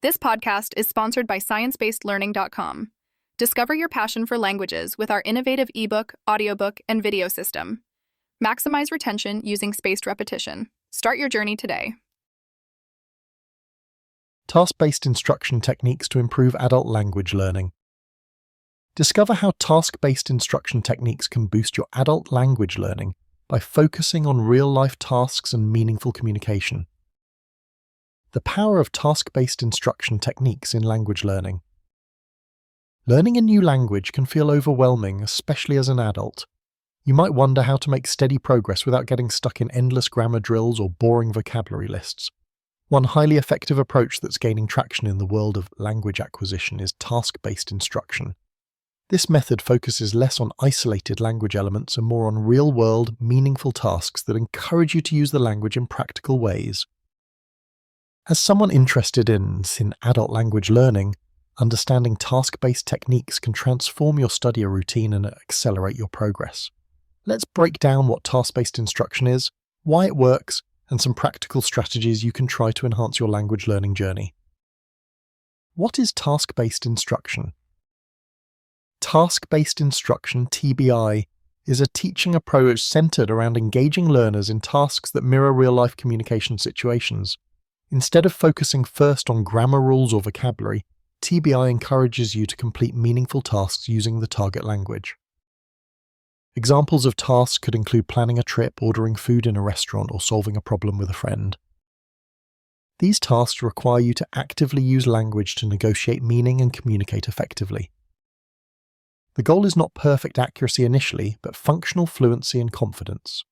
This podcast is sponsored by ScienceBasedLearning.com. Discover your passion for languages with our innovative ebook, audiobook, and video system. Maximize retention using spaced repetition. Start your journey today. Task-based instruction techniques to improve adult language learning. Discover how task-based instruction techniques can boost your adult language learning by focusing on real-life tasks and meaningful communication. The power of task-based instruction techniques in language learning. Learning a new language can feel overwhelming, especially as an adult. You might wonder how to make steady progress without getting stuck in endless grammar drills or boring vocabulary lists. One highly effective approach that's gaining traction in the world of language acquisition is task-based instruction. This method focuses less on isolated language elements and more on real-world, meaningful tasks that encourage you to use the language in practical ways. As someone interested in adult language learning, understanding task-based techniques can transform your study routine and accelerate your progress. Let's break down what task-based instruction is, why it works, and some practical strategies you can try to enhance your language learning journey. What is task-based instruction? Task-based instruction, TBI, is a teaching approach centered around engaging learners in tasks that mirror real-life communication situations. Instead of focusing first on grammar rules or vocabulary, TBI encourages you to complete meaningful tasks using the target language. Examples of tasks could include planning a trip, ordering food in a restaurant, or solving a problem with a friend. These tasks require you to actively use language to negotiate meaning and communicate effectively. The goal is not perfect accuracy initially, but functional fluency and confidence.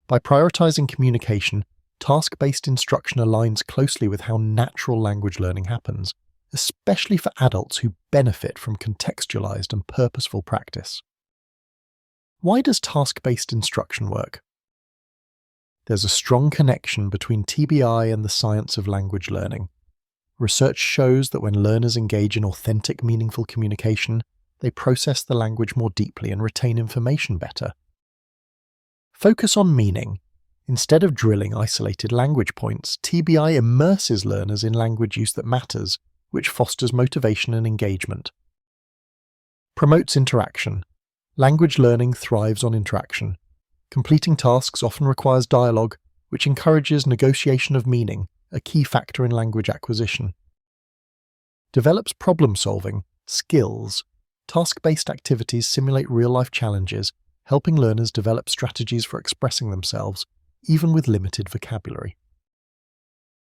By prioritizing communication, task-based instruction aligns closely with how natural language learning happens, especially for adults who benefit from contextualized and purposeful practice. Why does task-based instruction work? There's a strong connection between TBI and the science of language learning. Research shows that when learners engage in authentic, meaningful communication, they process the language more deeply and retain information better. Focus on meaning. Instead of drilling isolated language points, TBI immerses learners in language use that matters, which fosters motivation and engagement. Promotes interaction. Language learning thrives on interaction. Completing tasks often requires dialogue, which encourages negotiation of meaning, a key factor in language acquisition. Develops problem-solving, skills. Task-based activities simulate real-life challenges, helping learners develop strategies for expressing themselves, even with limited vocabulary.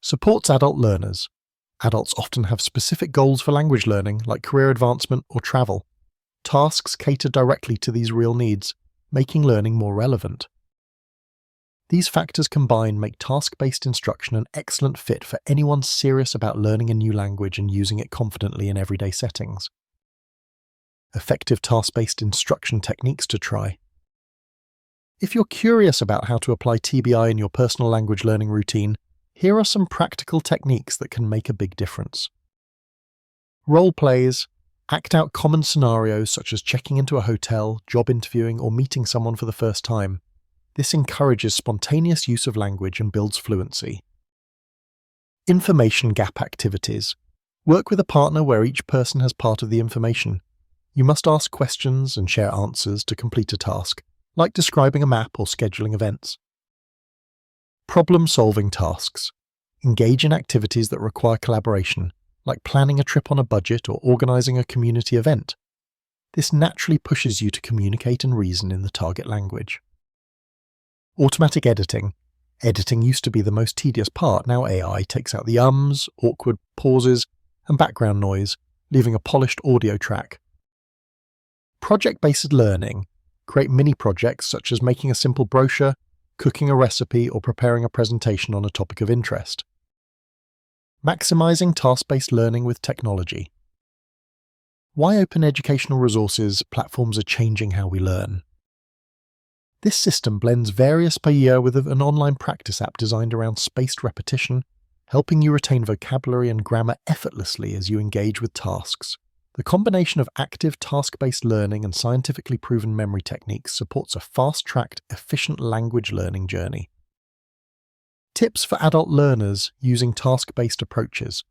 Supports adult learners. Adults often have specific goals for language learning, like career advancement or travel. Tasks cater directly to these real needs, making learning more relevant. These factors combined make task-based instruction an excellent fit for anyone serious about learning a new language and using it confidently in everyday settings. Effective task-based instruction techniques to try. If you're curious about how to apply TBI in your personal language learning routine, here are some practical techniques that can make a big difference. Role plays. Act out common scenarios such as checking into a hotel, job interviewing, or meeting someone for the first time. This encourages spontaneous use of language and builds fluency. Information gap activities. Work with a partner where each person has part of the information. You must ask questions and share answers to complete a task, like describing a map or scheduling events. Problem-solving tasks. Engage in activities that require collaboration, like planning a trip on a budget or organizing a community event. This naturally pushes you to communicate and reason in the target language. Automatic editing. Editing used to be the most tedious part. Now AI takes out the ums, awkward pauses, and background noise, leaving a polished audio track. Project-based learning. Create mini-projects such as making a simple brochure, cooking a recipe, or preparing a presentation on a topic of interest. Maximizing task-based learning with technology. Why open educational resources platforms are changing how we learn. This system blends various per year with an online practice app designed around spaced repetition, helping you retain vocabulary and grammar effortlessly as you engage with tasks. The combination of active task-based learning and scientifically proven memory techniques supports a fast-tracked, efficient language learning journey. Tips for adult learners using task-based approaches.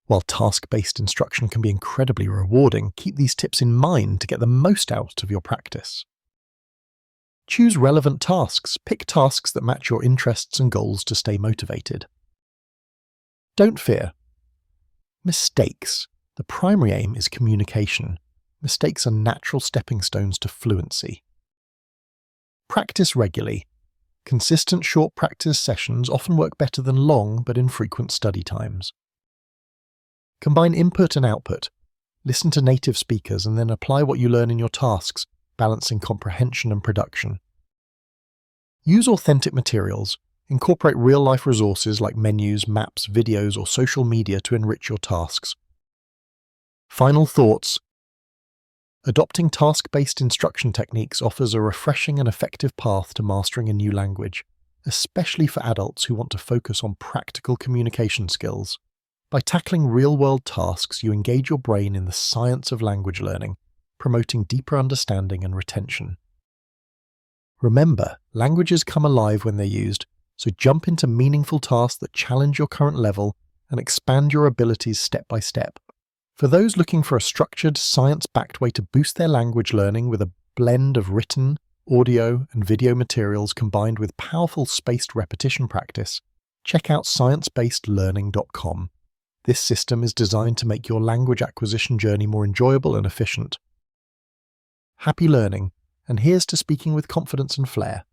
While task-based instruction can be incredibly rewarding, keep these tips in mind to get the most out of your practice. Choose relevant tasks. Pick tasks that match your interests and goals to stay motivated. Don't fear. Mistakes. The primary aim is communication. Mistakes are natural stepping stones to fluency. Practice regularly. Consistent short practice sessions often work better than long but infrequent study times. Combine input and output. Listen to native speakers and then apply what you learn in your tasks, balancing comprehension and production. Use authentic materials. Incorporate real-life resources like menus, maps, videos, or social media to enrich your tasks. Final thoughts. Adopting task-based instruction techniques offers a refreshing and effective path to mastering a new language, especially for adults who want to focus on practical communication skills. By tackling real-world tasks, you engage your brain in the science of language learning, promoting deeper understanding and retention. Remember, languages come alive when they're used, so jump into meaningful tasks that challenge your current level and expand your abilities step by step. For those looking for a structured, science-backed way to boost their language learning with a blend of written, audio, and video materials combined with powerful spaced repetition practice, check out sciencebasedlearning.com. This system is designed to make your language acquisition journey more enjoyable and efficient. Happy learning, and here's to speaking with confidence and flair.